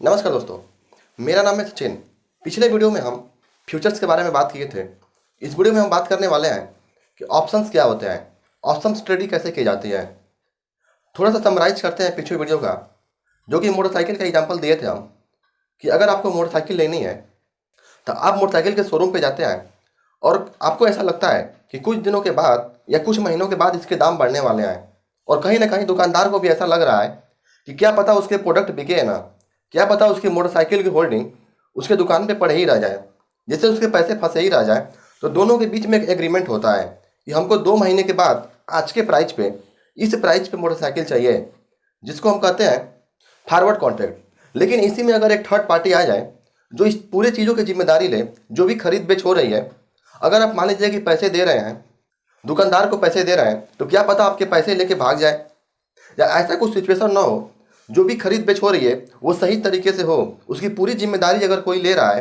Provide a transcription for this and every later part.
नमस्कार दोस्तों, मेरा नाम है सचिन। पिछले वीडियो में हम फ्यूचर्स के बारे में बात किए थे। इस वीडियो में हम बात करने वाले हैं कि ऑप्शंस क्या होते हैं, ऑप्शंस ट्रेडिंग कैसे की जाती है। थोड़ा सा समराइज करते हैं पिछले वीडियो का, जो कि मोटरसाइकिल का एग्जांपल दिए थे हम कि अगर आपको मोटरसाइकिल लेनी है तो आप मोटरसाइकिल के शोरूम पे जाते हैं और आपको ऐसा लगता है कि कुछ दिनों के बाद या कुछ महीनों के बाद इसके दाम बढ़ने वाले हैं, और कहीं ना कहीं दुकानदार को भी ऐसा लग रहा है कि क्या पता उसके प्रोडक्ट बिके ना, क्या पता उसकी मोटरसाइकिल की होल्डिंग उसके दुकान पे पड़े ही रह जाए, जिससे उसके पैसे फंसे ही रह जाए। तो दोनों के बीच में एक एग्रीमेंट होता है कि हमको 2 महीने के बाद आज के प्राइस पे, इस प्राइस पे मोटरसाइकिल चाहिए, जिसको हम कहते हैं फॉरवर्ड कॉन्ट्रैक्ट। लेकिन इसी में अगर एक थर्ड पार्टी आ जाए जो इस पूरे चीज़ों की जिम्मेदारी ले, जो भी खरीद बेच हो रही है, अगर आप मान लीजिए कि पैसे दे रहे हैं, दुकानदार को पैसे दे रहे हैं, तो क्या पता आपके पैसे लेके भाग जाए, या ऐसा कुछ सिचुएशन ना हो। जो भी खरीद बेच हो रही है वो सही तरीके से हो, उसकी पूरी जिम्मेदारी अगर कोई ले रहा है,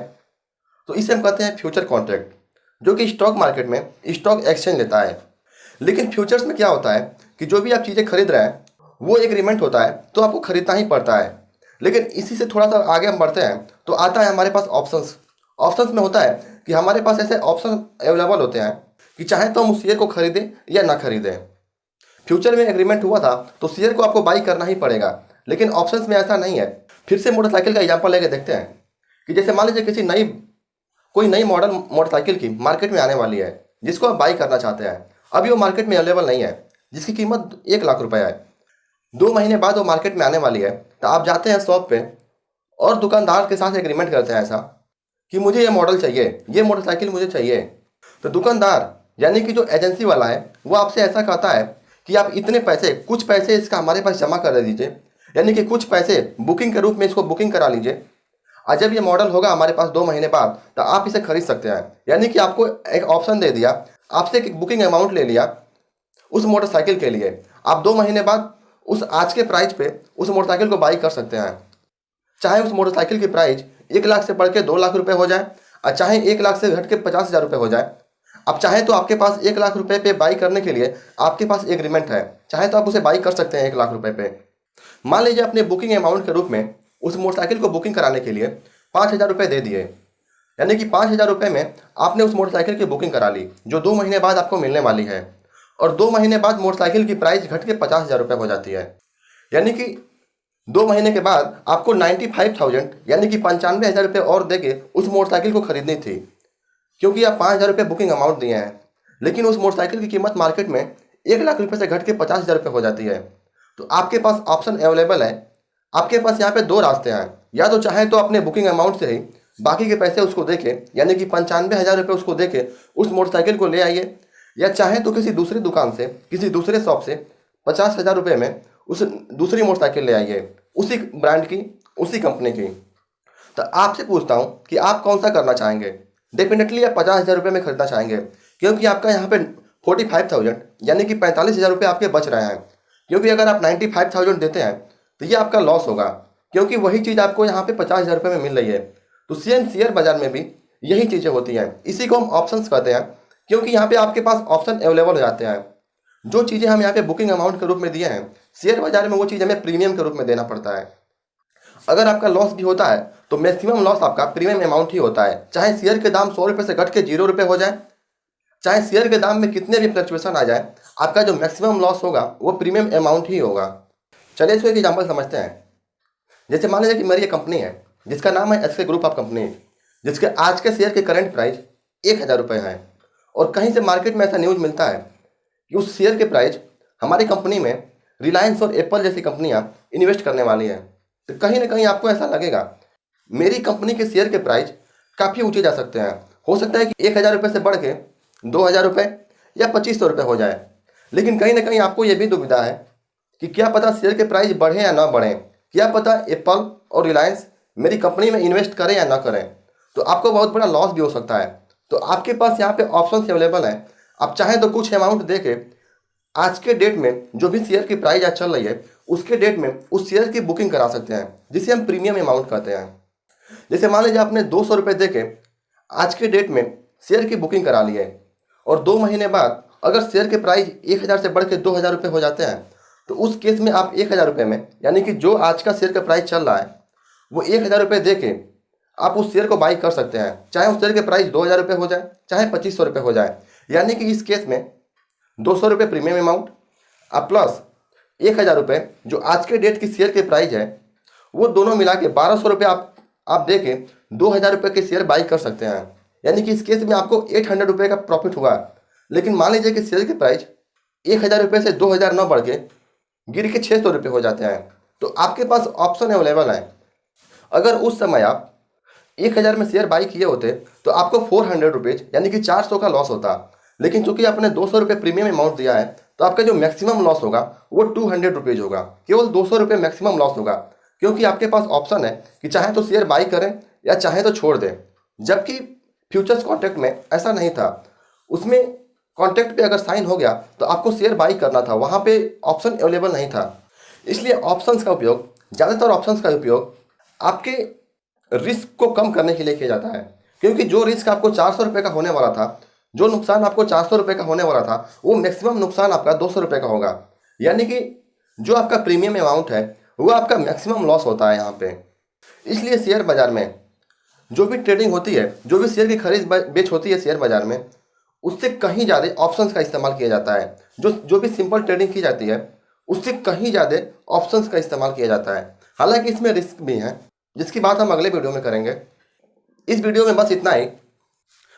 तो इसे हम कहते हैं फ्यूचर कॉन्ट्रैक्ट, जो कि स्टॉक मार्केट में स्टॉक एक्सचेंज लेता है। लेकिन फ्यूचर्स में क्या होता है कि जो भी आप चीज़ें खरीद रहे हैं वो एग्रीमेंट होता है, तो आपको खरीदना ही पड़ता है। लेकिन इसी से थोड़ा सा आगे हम बढ़ते हैं तो आता है हमारे पास ऑप्शंस। ऑप्शंस में होता है कि हमारे पास ऐसे ऑप्शन अवेलेबल होते हैं कि चाहे तो हम उस शेयर को खरीदें या ना खरीदें। फ्यूचर में एग्रीमेंट हुआ था तो शेयर को आपको बाई करना ही पड़ेगा, लेकिन ऑप्शंस में ऐसा नहीं है। फिर से मोटरसाइकिल का एग्जांपल लेके देखते हैं कि जैसे मान लीजिए कोई नई मॉडल मोटरसाइकिल की मार्केट में आने वाली है, जिसको आप बाई करना चाहते हैं। अभी वो मार्केट में अवेलेबल नहीं है, जिसकी कीमत 1 लाख रुपए है। 2 महीने बाद वो मार्केट में आने वाली है, तो आप जाते हैं शॉप पे और दुकानदार के साथ एग्रीमेंट करते हैं ऐसा कि मुझे ये मॉडल चाहिए, ये मोटरसाइकिल मुझे चाहिए। तो दुकानदार यानी कि जो एजेंसी वाला है वो आपसे ऐसा कहता है कि आप इतने पैसे, कुछ पैसे इसका हमारे पास जमा कर दीजिए, यानी कि कुछ पैसे बुकिंग के रूप में इसको बुकिंग करा लीजिए, और जब ये मॉडल होगा हमारे पास 2 महीने बाद, तो आप इसे खरीद सकते हैं। यानी कि आपको एक ऑप्शन दे दिया, आपसे एक बुकिंग अमाउंट ले लिया उस मोटरसाइकिल के लिए। आप 2 महीने बाद उस आज के प्राइस पे उस मोटरसाइकिल को बाई कर सकते हैं, चाहे उस मोटरसाइकिल की प्राइस 1 लाख से बढ़ के 2 लाख रुपए हो जाए, और चाहे 1 लाख से घट के 50,000 रुपये हो जाए। अब चाहे तो आपके पास 1 लाख रुपए पे बाई करने के लिए आपके पास एग्रीमेंट है, चाहे तो आप उसे बाई कर सकते हैं 1 लाख रुपए पे। मान लीजिए अपने बुकिंग अमाउंट के रूप में उस मोटरसाइकिल को बुकिंग कराने के लिए 5,000 रुपये दे दिए, यानी कि 5,000 रुपये में आपने उस मोटरसाइकिल की बुकिंग करा ली, जो 2 महीने बाद आपको मिलने वाली है। और 2 महीने बाद मोटरसाइकिल की प्राइस घट के 50,000 रुपये हो जाती है, यानी कि 2 महीने के बाद आपको 95,000 यानी कि 95,000 रुपये और दे के उस मोटरसाइकिल को खरीदनी थी, क्योंकि आप 5,000 रुपये बुकिंग अमाउंट दिए हैं। लेकिन उस मोटरसाइकिल की कीमत मार्केट में 1 लाख रुपये से घट के 50,000 रुपये हो जाती है। तो आपके पास ऑप्शन अवेलेबल है, आपके पास यहाँ पे 2 रास्ते हैं। या तो चाहे तो अपने बुकिंग अमाउंट से ही बाकी के पैसे उसको दे के, यानी कि 95,000 रुपये उसको दे के उस मोटरसाइकिल को ले आइए, या चाहे तो किसी दूसरी दुकान से, किसी दूसरे शॉप से 50,000 रुपये में उस दूसरी मोटरसाइकिल ले आइए, उसी ब्रांड की, उसी कंपनी की। तो आपसे पूछता हूँ कि आप कौन सा करना चाहेंगे। डेफिनेटली आप 50,000 रुपये में खरीदना चाहेंगे, क्योंकि आपका यहाँ पे 45,000 यानी कि 45,000 रुपये आपके बच रहे हैं। क्योंकि अगर आप 95,000 देते हैं तो ये आपका लॉस होगा, क्योंकि वही चीज़ आपको यहाँ पे 50,000 रुपये में मिल रही है। तो शेयर बाजार में भी यही चीज़ें होती हैं, इसी को हम ऑप्शंस कहते हैं, क्योंकि यहाँ पे आपके पास ऑप्शन अवेलेबल हो जाते हैं। जो चीज़ें हम यहाँ पे बुकिंग अमाउंट के रूप में दिए हैं, शेयर बाजार में वो चीज़ हमें प्रीमियम के रूप में देना पड़ता है। अगर आपका लॉस भी होता है तो मैक्सिमम लॉस आपका प्रीमियम अमाउंट ही होता है, चाहे शेयर के दाम 100 रुपये से घट के 0 रुपये हो जाए, चाहे शेयर के दाम में कितने भी फ्लक्चुएशन आ जाए, आपका जो मैक्सिमम लॉस होगा वो प्रीमियम अमाउंट ही होगा। चलिए इसको एक एग्जाम्पल समझते हैं। जैसे मान लीजिए कि मेरी एक कंपनी है जिसका नाम है एसके ग्रुप ऑफ कंपनी, जिसके आज के शेयर के करंट प्राइस 1,000 रुपये है, और कहीं से मार्केट में ऐसा न्यूज़ मिलता है कि उस शेयर के प्राइस हमारी कंपनी में रिलायंस और एप्पल जैसी कंपनियां इन्वेस्ट करने वाली हैं। तो कहीं ना कहीं आपको ऐसा लगेगा मेरी कंपनी के शेयर के प्राइस काफ़ी ऊंचे जा सकते हैं। हो सकता है कि 1,000 रुपये से बढ़ के 2,000 रुपये या 2,500 रुपये हो जाए। लेकिन कहीं ना कहीं आपको ये भी दुविधा है कि क्या पता शेयर के प्राइस बढ़े या ना बढ़े, क्या पता एप्पल और रिलायंस मेरी कंपनी में इन्वेस्ट करें या ना करें, तो आपको बहुत बड़ा लॉस भी हो सकता है। तो आपके पास यहाँ पे ऑप्शन अवेलेबल है। आप चाहें तो कुछ अमाउंट दे के आज के डेट में जो भी शेयर की प्राइस आज चल रही है उसके डेट में उस शेयर की बुकिंग करा सकते हैं, जिसे हम प्रीमियम अमाउंट कहते हैं। जैसे मान लीजिए आपने 200 रुपये दे के आज के डेट में शेयर की बुकिंग करा ली है, और 2 महीने बाद अगर शेयर के प्राइस 1,000 से बढ़ के 2,000 रुपये हो जाते हैं, तो उस केस में आप 1,000 रुपये में, यानी कि जो आज का शेयर का प्राइस चल रहा है वो 1,000 रुपये दे के आप उस शेयर को बाई कर सकते हैं, चाहे उस शेयर के प्राइस 2,000 रुपये हो जाए, चाहे 2,500 रुपये हो जाए। यानी कि इस केस में 200 रुपये प्रीमियम अमाउंट अब प्लस 1,000 रुपये जो आज के डेट की शेयर के प्राइस है, वो दोनों मिला के 1,200 रुपये आप दे के 2,000 रुपये के शेयर बाई कर सकते हैं। यानी कि इस केस में आपको 800 रुपये का प्रॉफिट हुआ। लेकिन मान लीजिए कि शेयर के प्राइस 1,000 रुपये से 2,000 न बढ़ के गिर के 600 रुपये हो जाते हैं, तो आपके पास ऑप्शन अवेलेबल है। अगर उस समय आप 1,000 में शेयर बाई किए होते तो आपको 400 रुपीज़ यानी कि 400 का लॉस होता। लेकिन चूंकि आपने 200 रुपये प्रीमियम अमाउंट दिया है, तो आपका जो मैक्सिमम लॉस होगा वो 200 रुपीज़ होगा। केवल 200 रुपये मैक्सिमम लॉस होगा, क्योंकि आपके पास ऑप्शन है कि चाहे तो शेयर बाई करें या चाहे तो छोड़ दें। जबकि फ्यूचर्स कॉन्ट्रैक्ट में ऐसा नहीं था। उसमें कॉन्ट्रैक्ट पे अगर साइन हो गया तो आपको शेयर बाई करना था, वहाँ पे ऑप्शन अवेलेबल नहीं था। इसलिए ऑप्शंस का उपयोग, ज़्यादातर ऑप्शंस का उपयोग आपके रिस्क को कम करने के लिए किया जाता है। क्योंकि जो रिस्क आपको 400 रुपये का होने वाला था, जो नुकसान आपको 400 रुपये का होने वाला था, वो मैक्सिमम नुकसान आपका 200 रुपये का होगा। यानी कि जो आपका प्रीमियम अमाउंट है वो आपका मैक्सिमम लॉस होता है यहाँ पे। इसलिए शेयर बाज़ार में जो भी ट्रेडिंग होती है, जो भी शेयर की खरीद बेच होती है शेयर बाज़ार में, उससे कहीं ज़्यादा ऑप्शंस का इस्तेमाल किया जाता है। जो भी सिंपल ट्रेडिंग की जाती है उससे कहीं ज़्यादा ऑप्शंस का इस्तेमाल किया जाता है। हालांकि इसमें रिस्क भी है, जिसकी बात हम अगले वीडियो में करेंगे। इस वीडियो में बस इतना ही।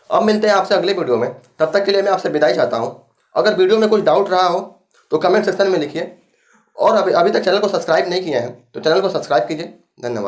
अब मिलते हैं आपसे अगले वीडियो में। तब तक के लिए मैं आपसे विदाई चाहता हूँ। अगर वीडियो में कुछ डाउट रहा हो तो कमेंट सेक्शन में लिखिए, और अभी तक चैनल को सब्सक्राइब नहीं किए हैं तो चैनल को सब्सक्राइब कीजिए। धन्यवाद।